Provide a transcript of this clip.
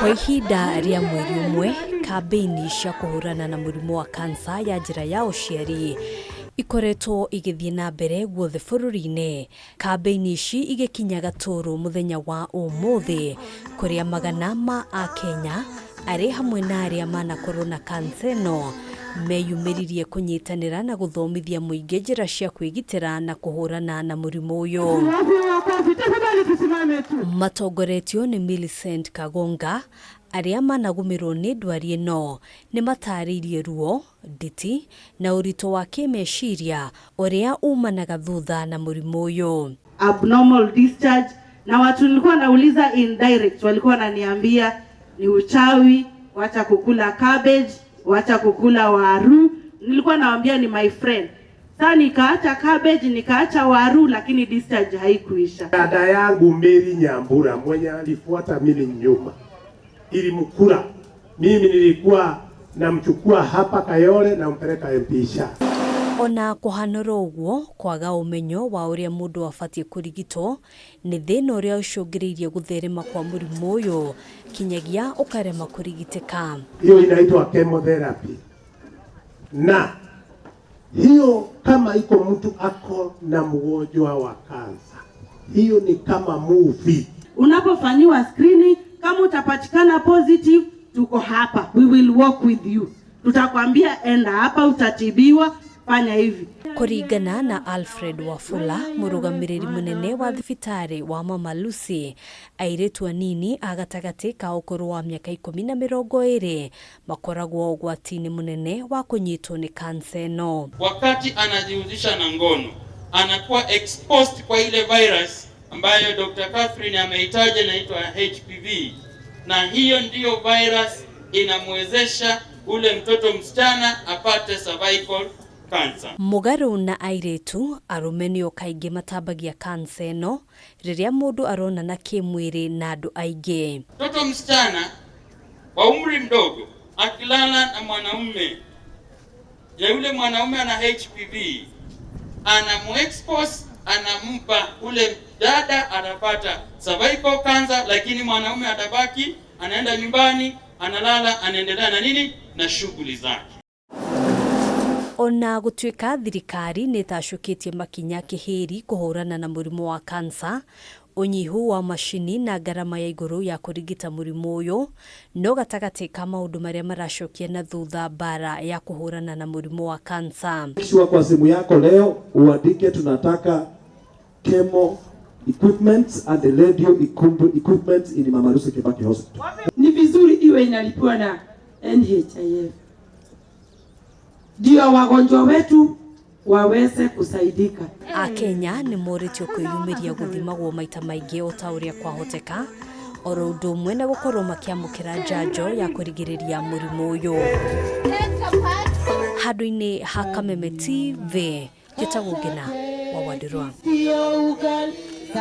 Kwa ihinda rĩa mweri ũmwe, kambeini cia kũhũrana na mũrimũ wa kansa ya njĩra ya ũciari ikoretwo igĩthiĩ na mbere guothe bũrũri-inĩ. Kambeini ici igĩkinya Gatũrũ mũthenya wa ũmũthĩ, kũrĩa magana ma Akenya arĩ hamwe na arĩa manakorwo na kansa ĩno meyumĩririe kũnyitanĩra na gũthomithia mũingĩ njĩra cia kwĩgitĩra na kũhũrana na mũrimũ ũyũ. Matongoretio nĩ Millicent Kagonga, arĩa managũmĩrwo nĩ ndwari ĩno nĩ matarĩirie ruo, nditi na ũritũ wa kĩmeciria ũrĩa umanaga thutha na mũrimũ ũyũ. Abnormal discharge, na watu nilikuwa nauliza indirect, walikuwa wananiambia ni uchawi, wacha kukula cabbage, wacha kukula waru. Nilikuwa nawaambia ni my friend. Sasa nikaacha cabbage, nikaacha waru, lakini discharge haikuisha. Dada yangu Mary Nyambura mwenye alifuata mimi nyuma, ilimkura. Mimi nilikuwa namchukua hapa Kayole na mpeleka MP-sha. Ona kũhanora ũguo kwaga ũmenyo wa ũrĩa mũndũ abatie kũrigitwo nĩ thĩna ũrĩa ũcũngĩrĩirie gũtherema kwa mũrimũ ũyũ kinyagia ũkarema kũrigitĩka. Hiyo inaitwa chemotherapy. Na hiyo kama iko mtu ako na mgonjwa wa kansa, hiyo ni kama movie. Unapofanyiwa screening, kama utapatikana positive, tuko hapa, we will work with you. Tutakwambia enda hapa, utatibiwa, fanya hivi. Kũringana na Alfred Wafula, mũrũgamĩrĩri mũnene wa thibitarĩ wa Mama Lucy, airĩtu anini a gatagatĩ ka ũkũrũ wa mĩaka 10 na 20 makoragwo ũgwati-inĩ mũnene wa kũnyitwo nĩ kansa ĩno. Wakati anajihusisha na ngono, anakuwa exposed kwa ile virus ambayo Dr. Catherine ameitaja inaitwa HPV, na hiyo ndiyo virus inamwezesha ule mtoto msichana apate cervical cancer. Mũgarũ na airĩtu, arũme nĩo kaingĩ matambagia kansa ĩno rĩrĩa mũndũ aronana kĩmwĩrĩ na andũ aingĩ. Mtoto msichana wa umri mdogo akilala na mwanaume, yule mwanaume ana HPV, anamuexpose, anampa ule dada anapata cervical cancer, lakini mwanaume atabaki anaenda nyumbani, analala, anaendelea na nini na shughuli zake. Ona gũtuĩka thirikari nĩ tacũkĩtie makinya kĩhĩri kũhũrana na mũrimũ wa kansa, ũnyihu wa macini na ngarama ya igũrũ ya kũrigita mũrimũ ũyũ no gatagatĩ ka maũndũ marĩa maracokia na thutha bara ya kũhũrana na mũrimũ wa kansa. Kwa simu yako leo uandike tunataka chemo equipment and the radio equipment in Mama Lucy Kibaki Hospital. Ni vizuri iwe inalipiwa na NJIRA, ndio wagonjwa wetu waweze kusaidika. Akenya nĩ moritio kwĩyumĩria gũthimagwo maita maingĩ o ta ũrĩa kwahoteka, oro ũndũ ũmwe na gũkorwo makĩamũkĩra njanjo ya kũrigĩrĩria mũrimũ ũyũ. Handũ-inĩ ha Kameme TV, njĩtagwo Ngina wa Wandirwa.